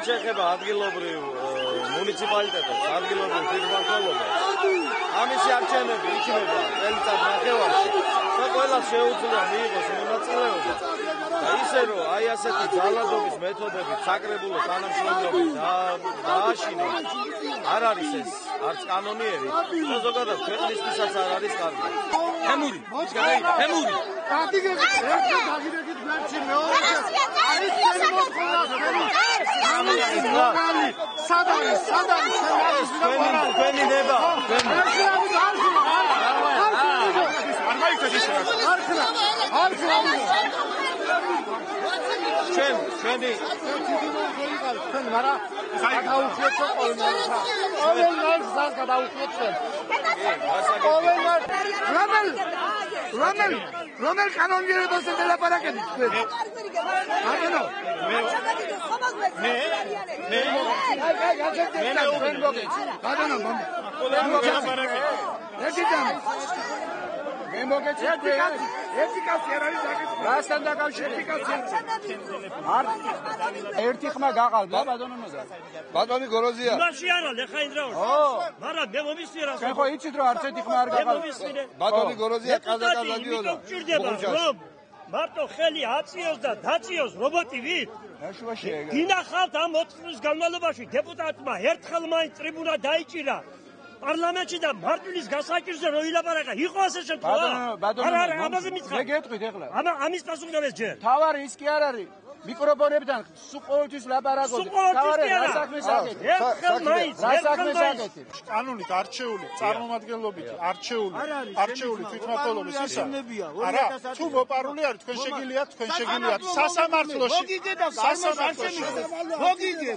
შეეხება ადგილობრივ მუნიციპალიტეტებს, ადგილობრივ თვითმმართველობას. ამისი არჩევნები იქნება წელიწად ნახევარში და ყველას შეუძლია მიიღოს მონაწილეობა. ისე რომ აი ასეთი ძალადობის მეთოდებით საკრებულო თანამშრომლობით დააშინოს არ არის ეს არც კანონიერი და ზოგადად ქვეყნისთვისაც არ არის კარგი. თემური რომელ კანონიერებაზე დელაპარაკეთ? ერთი ხმა გაყალბა ბატონონოზა. ბატონი გოროზია. მაშინ არა ლეხა ინდრაოს. მაგრამ მე მომისმინე რა. შენ ხო იცით რომ არც ერთი ხმა არ გაყალბა. ბატონი გოროზია კაზაკაზადიოდა. რომ მარტო ხელი აწიოს და დაწიოს რობოტი ვით? გინახავთ ამ 4 წლის განმავლობაში დეპუტატმა ერთხელ მაინც ტრიბუნა დაიჭირა. პარლამენტში და მარტვილის გასაჭირზე რო ილაპარაკა, იყო ასე შემთხვევა? არა, ამაზე მითხრა. მე გეტყვით ახლა. ამის პასუხდომეს ჯერ. თავარი ის კი არ არის. მიკროფონებთან სულ ყოველთვის ლაპარაკობთ. თავარი რა საქმეს აკეთებ? ერთხელ მაინც. კანონით არჩეული, წარმომადგენლობით არჩეული თვითმმართველობის ისა. არა, თუ მოპარული არის, თქვენ შეგიძლიათ სასამართლოში. მოგიგე.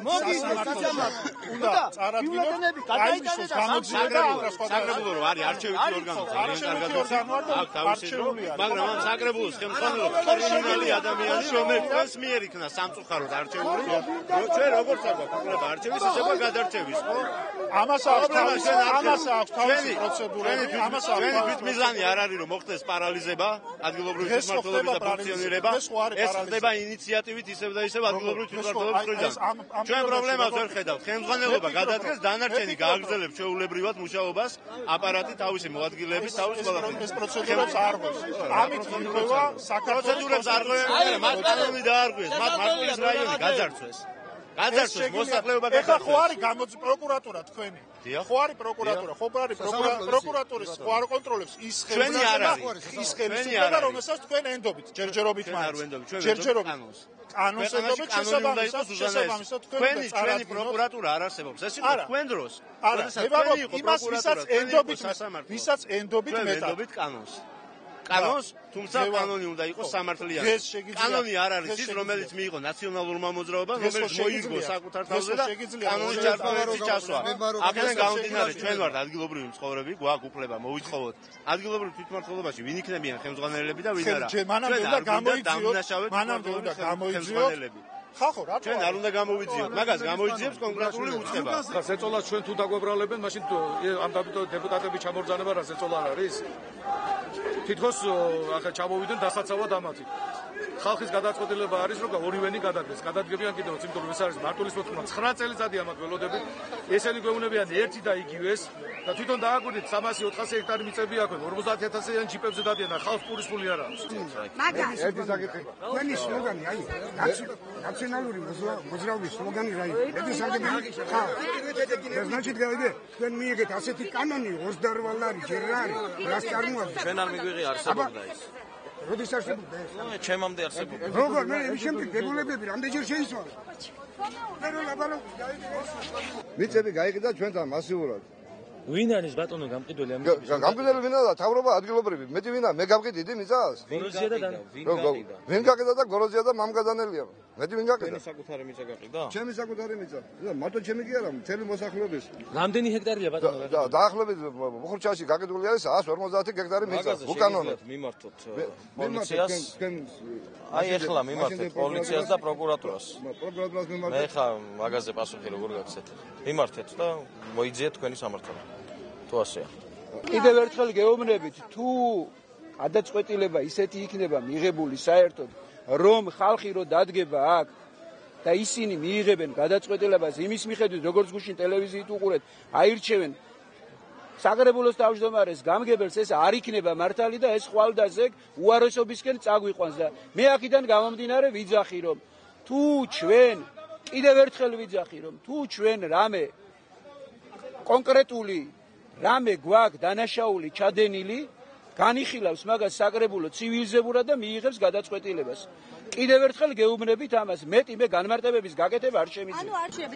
უნდა წარადგინოთ, დაიწყოს გამოძიება საკრებულო რო არის არჩევითი ორგანო, მაგრამ ამ საკრებულოს ხელმძღვანელობს პერსონალი ადამიანი, რომელიც იქნა სამწუხაროდ არჩეული, ჩვენ როგორც აგვაქვს არჩევის ისება გადარჩევის, ხო? ამას აქვს თავისი პროცედურა, ჩვენი თვითმიზანი არ არის რომ მოხდეს პარალიზება, ადგილობრივი თვითმმართველობის და ფუნქციონირება, ეს ხდება ინიციატივით ისევ და ისევ ადგილობრივი თვითმმართველობის მხრიდან. ჩვენ პრობლემას ვერ ხედავთ, ხელმძღვანელობა გადადგეს, დანარჩენი გააგრძელებს ჩვეულებრივად მუშაობას, აპარატი თავისი მოადგილეების, თავის ყველაფერი. ეს პროცედურებს არ ღვევს. ამით ირკვევა პროცედურებს არ ღვევს, მათ კანონი დაარღვიეს. მათ მარტვილის რაიონი გაძარცვეს მოსახლეობა ეხლა ხო არის პროკურატურა თქვენი? ხო არის პროკურატურა, ხო არის პროკურატურის ხო არ კონტროლებს ის ხელისუფლება, რომელსაც თქვენ ენდობით, ჯერჯერობით კანონს ენდობით, შესაბამისად თქვენი პროკურატურა არ არსებობს. ეს იყო თქვენ დროს. არა, იმას ვისაც ენდობით მეტად კანონს. თუმცა კანონი უნდა იყოს სამართლიანი. კანონი არ არის ის, რომელიც მიიღო ნაციონალურმა მოძრაობამ, რომელიც მოიგო საკუთარ თავზე და კანონის ჩართვაში ჩასვა. აქედან გამომდინარე, ჩვენ ვართ ადგილობრივი მცხოვრები, გვაქვს უფლება მოვითხოვოთ ადგილობრივ თვითმმართველობაში ვინ იქნებიან ხელმძღვანელები და ვინ არა. მანამდე უნდა გამოიძიოთ ხალხო, რა ჩვენ არ უნდა გამოვიძიოთ, მაგას გამოიძიებს კონკრეტული უწყება. ზეწოლას ჩვენ თუ დაგვებრალებენ, მაშინ ამ დეპუტატები ჩამორძანება რა ზეწოლა არის? თითქოს ახლა ჩამოვიდნენ დასაცავად ამათი. ხალხის გადაწყვეტილება არის, რომ ორივენი გადადგეს. გადადგებიან კიდევაც, იმიტომ რომ ეს არის მარტვილის მოთხოვნა 9 წელიწადი ამათ ველოდებით. ესენი გვეუბნებიან ერთი და იგივეს და თვითონ დააგვირდით 300-400 ჰექტარი მიწები აქვთ, 50,000-იან ჯიპებზე დადიან და ხალხს პურის ფული არ აქვს. მაგას ერთი საკითხი. თქვენი სლოგანი, აი, ნაციონალური მოძრაობის სლოგანი რა იყო? ეს საკითხი ხა. значит, გავიგე, თქვენ მიიღეთ ასეთი კანონი 28 ლარი ჯერ რა არის? რას წარმოადგენს? ჩვენ არ მიგვიღია არსებობდა ის. როდის არსებობდა ეს? ჩემამდე არსებობდა. როგორ მე ის შემდეგ დებულებები რამდენჯერ შეისვარა? მე რო ლაბალო მიწები გაიყიდა ჩვენთან მასიურად. ვინ არის ბატონო გამყიდველი ამის? გამყიდველი ვინა და თავრობა ადგილობრივი. მეტი ვინა, მე გავყიდიდი მიწას? გოროზია და ვინ გაყიდა და გოროზია და მამგადანელია. მეტი ვინ გაყიდა? ჩვენი საკუთარი მიწა გაყიდა? ჩემი საკუთარი მიწა. მარტო ჩემი კი არა, მთელი მოსახლეობის. რამდენი ჰექტარია ბატონო? დაახლოებით ბუხურჩაში გაყიდული არის 150 ჰექტარი მიწა. უკანონოდ მიმართოთ პოლიციას. აი ეხლა მიმართეთ პოლიციას და პროკურატურას. პროკურატურას მიმართეთ. მე ხა მაგაზე პასუხი როგორ გაგცეთ? მიმართეთ და მოიძიეთ თქვენი სამართალი. თუ ასეა. კიდევ ერთხელ გეუბნებით, თუ გადაწყვეტილება ისეთი იქნება მიღებული საერთოდ, რომ ხალხი რო დადგება აქ და ისინი მიიღებენ გადაწყვეტილებას იმის მიხედვით, როგორც გუშინ ტელევიზიით უყურეთ, აირჩევენ საგრებულოს თავმჯდომარეს გამგებელს, ეს არ იქნება მართალი და ეს ხვალდაზე უარესობისკენ წაგვიყვანს და მე აქედან გამომდინარე ვიძახი, რომ თუ ჩვენ კიდევ ერთხელ ვიძახი, რომ თუ ჩვენ რამე კონკრეტული რამე გვაქვს დანაშაული ჩადენილი, განიხილავს მაგას საგრებულო ცივილიზებურად და მიიღებს გადაწყვეტილებას. კიდევ ერთხელ გეუბნებით ამას, მეტი მე განმარტებების გაკეთება არ შემიძლია.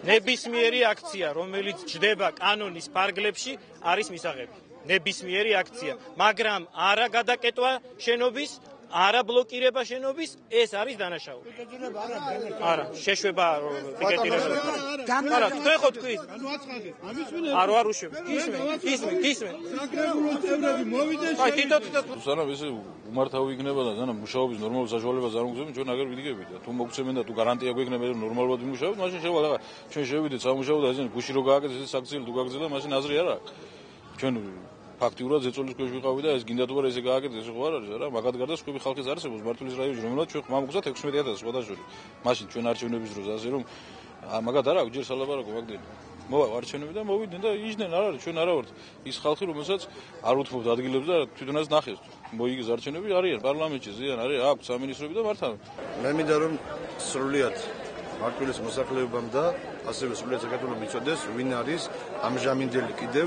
ნებისმიერი აქცია, რომელიც ჯდება კანონის ფარგლებში, არის მისაღები. ნებისმიერი აქცია, მაგრამ არა გადაკეტვა შენობის, არა ბლოკირება შენობის, ეს არის დანაშაული. არა, შეშვება პიკეტირება. არა, თქვენ ხო თქვით? არ უშვებ. გისმენ. საგრებულოს წევრები მოვიდნენ. აი, თითო. სანამ ეს უმართავი იქნება და სანამ მუშაობის ნორმალურ საშუალებას არ მოგცემენ, ჩვენ აგერ ვიდგებით და თუ მოგცემენ და თუ გარანტია გვექნება რომ ნორმალურად ვიმუშავოთ, მაშინ შევალ ახლა ჩვენ შევიდეთ სამუშაო და ესენი გუში რო გააკეთეს ეს საქციელი თუ გაგზელდა, მაშინ აზრი არ აქვს. ჩვენ ფაქტიურად ზეწოლის ქვეშ ვიყავი და ეს გინდა თუ არა ესე გააკეთეს, ეს ხო არ არის რა, მაგათ გარდა სხვები ხალხის არსებობს მართლის რაიონში, რომელსაც ჩვენ ხმა მოგზავთ 16000 სხვადასხვა. მაშინ ჩვენ არჩევნების დროს ასე რომ მაგათ არ აქვს ჯერ სალაპარაკო მაგდენი. მოვა არჩევნები და მოვიდნენ და იჯდნენ, არ არის ჩვენ არა ვართ ის ხალხი რომელსაც არ უთმობთ ადგილებს და თვითონაც ნახეს მოიგეს არჩევნები არიან პარლამენტში ზიან არის აქვს სამინისტროები და მართავენ. მე მინდა რომ სრულიად მართლის მოსახლეობამ და ასევე სრულიად საქართველოს მიცოდეს ვინ არის ამჟამინდელი კიდევ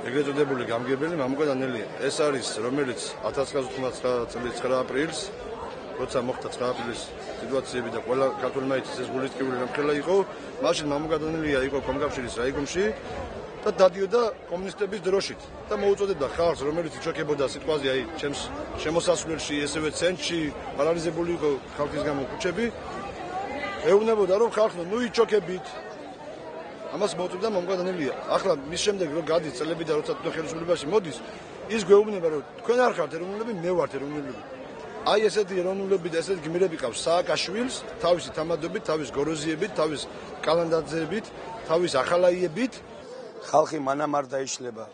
ეგრეთ წოდებული გამგებელი მამუკა დანელია. ეს არის რომელიც 1999 წლის 9 აპრილს როცა მოხდა 9 აპრილის სიტუაციები და ყველა ქართველმაიცის ეს გულისწყებული რამხელა იყო, მაშინ მამუკა დანელია იყო კომკავშირის რაიკომში და დადიოდა კომუნისტების დროშით და მოუწოდებდა ხალხს, რომელიც იჩოქებოდა სიტყვაზე, აი, ჩემს შემოსასვლელში, ესევე ცენტრში პარალიზებული იყო ხალხის გამო ქუჩები, ეუბნებოდა რომ ხალხო, ნუ იჩოქებით. ამას მოუწოდა მამუკა დანელია. ახლა მის შემდეგ რომ გადის წლები და როცა თვითონ ხელისუფლებაში მოდის, ის გვეუბნება რომ თქვენ არ ხართ ეროვნულები, მე ვარ ეროვნულები. აი ესეთი ეროვნულები და ესეთი გმირები ყავს სააკაშვილს, თავისი თამადობით, თავის გოროზიებით, თავის კალანდაძეებით, თავის ახალაიებით. ხალხი მანამ არ დაიშლება.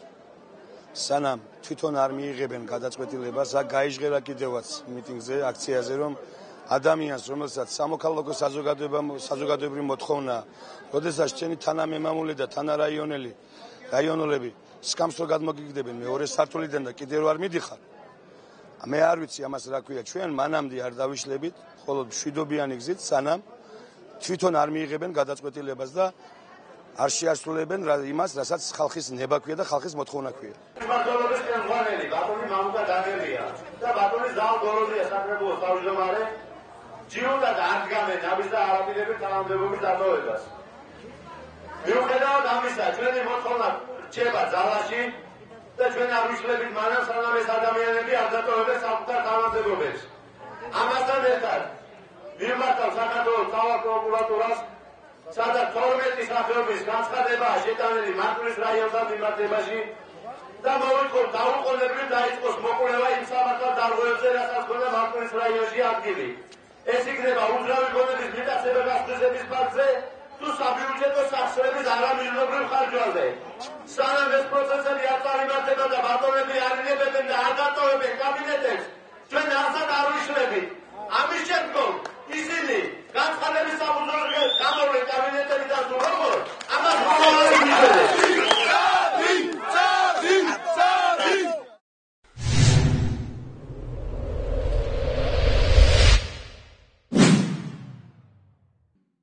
სანამ თვითონ არ მიიღებენ გადაწყვეტილებას, აქ გაიჟღერა კიდევაც მიტინგზე, აქციაზე, რომ ადამიანს, რომელსაც სამოქალაქო საზოგადოებრივი მოთხოვნა, როდესაც ჩვენი თანამემამულე და თანარაიონულები სკამს რო გადმოგიგდებენ მეორე სართულიდან და კიდევ არ მიდიხარ. მე არ ვიცი ამას რა ქვია, ჩვენ მანამდე არ დავიშლებით, ხოლო მშვიდობიანი გზით, სანამ თვითონ არ მიიღებენ გადაწყვეტილებას და არ შეასრულებენ იმას, რასაც ხალხის ნება ქვია და ხალხის მოთხოვნა ქვია. საქართველოს ხელმძღვანელი ბატონი მამუკა დანელია და ბატონი ზაალ გოროზია საკრებულოს თავმჯდომარე ჯიუტად არ დგამენ ამის და არაპირებენ თანამდებობის დატოვებას. მიუხედავად ამისა, ჩვენი მოთხოვნა რჩება ძალაში და ჩვენ არ ვიშლებით მანამ, სანამ ეს ადამიანები არ დატოვებენ საკუთარ თანამდებობებს. ამასთან ერთად მივმართავ საქართველოს მთავარ პროკურატურას, სადაც 12 სახეობის განცხადებაა შეტანილი მარტვილის რაიონთან მიმართებაში და მოვიტყოდ დაუყოვნებლივ დაიწყოს მოკვლევა იმ სამართალ დარღვევებზე, რასაც ჰქონდა მარტვილის რაიონში ადგილი. ეს იქნება უძრავი გონების მიტაცება გასწრების ფაქტზე თუ საბიუჯეტო სახსრების არამიზნობრივ ხარჯვაზე. სანამ ეს პროცესები არ წარიმართება და ბატონები არ ინებებენ და არ დატოვებენ კაბინეტებს, ჩვენ არსად არ ვიშლებით. ამის შემდგომ ისინი განცხადებას